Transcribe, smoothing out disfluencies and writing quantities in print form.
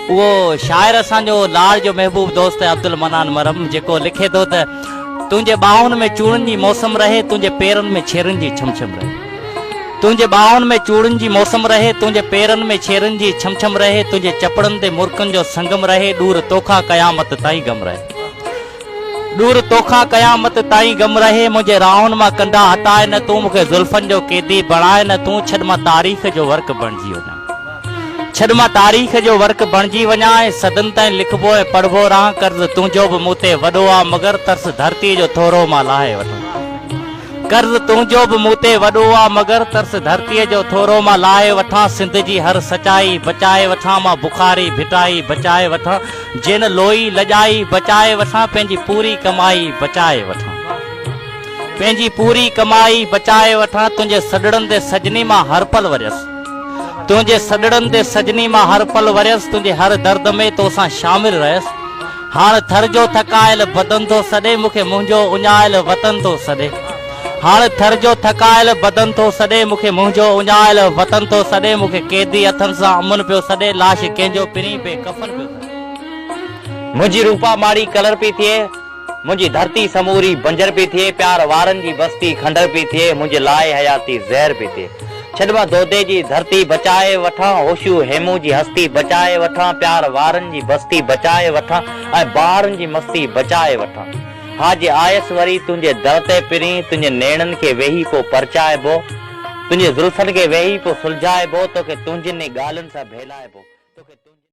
वो शायर असांजो लाड़ जो महबूब दोस्त है अब्दुल मनान मरम जेको लिखे थो त तुंहिंजे बाहुनि में चूड़नि जी मौसम रहे, तुंहिंजे पेरनि में छेरनि जी छमछम रहे। तुंहिंजे बाहुनि में चूड़नि जी मौसम रहे, तुंहिंजे पेरनि में छेरनि जी छमछम रहे। तुंहिंजे चपड़नि ते मुर्कनि जो संगम रहे, दूर तोखा क़यामत ताईं गम रहे। दूर तोखा क़यामत ताईं गम रहे। मुंहिंजे राहुनि मां कंडा हटाए न तूं, मूंखे ज़ुल्फ़नि जो क़ैदी बणाए न तूं। छॾ मां तारीख़ जो वर्क बणिजी वञा, छॾ मां तारीख़ जो वर्क बणिजी वञा। ऐं सदन ताईं लिखबो ऐं पढ़बो रहां, कर्ज़ तुंहिंजो बि मूं ते वॾो आहे, मगर तरस धरती जो थोरो मां लाहे वठां। कर्ज़ तुंहिंजो बि मूं ते वॾो आहे, मगर तरस धरतीअ जो थोरो मां लाहे वठां। सिंध जी हर सचाई बचाए वठां, मां बुखारी भिटाई बचाए वठां। जिन लोई लॼाई बचाए वठां, पंहिंजी पूरी कमाई बचाए वठां, पंहिंजी पूरी कमाई बचाए वठां। तुंहिंजे सॾड़नि ते सजनी मां हर पल वरियसि, तुंहिंजे सॾड़नि ते सजनी मां हर पल वरियसि। तुंहिंजे हर दर्द में तोसां शामिल रहियसि। हाणे थर जो थकायल बदन थो सॾे, मूंखे मुंहिंजो उञायल वतन थो सॾे। हाणे थर जो थकायल बदन थो सॾे, मूंखे मुंहिंजो उञायल वतन थो सॾे। मूंखे कैदी हथनि सां अमन पियो सॾे, लाश कंहिंजो पिनी पे कफन पियो सॾे। मुंहिंजी रूपा माड़ी कलर पई थिए, मुंहिंजी धरती समूरी बंजर पई थिए। प्यार वारनि जी बस्ती खंडर पई थिए, मुंहिंजे लाइ हयाती ज़हर पई थिए। छॾ मां दोदे जी धरती बचाए वठां, होशू हेमू जी हस्ती बचाए वठां। प्यार वारनि जी बस्ती बचाए वठां, ऐं ॿारनि जी मस्ती बचाए वठां। हा जे आयसि वरी तुंहिंजे दर ते पिरी, तुंहिंजे नेणनि खे वेही पोइ परचाइबो, तुंहिंजे ज़ुल्फ़नि खे वेही पोइ सुलझाइबो, तोखे तुंहिंजनि ॻाल्हियुनि सां भेलाइबो।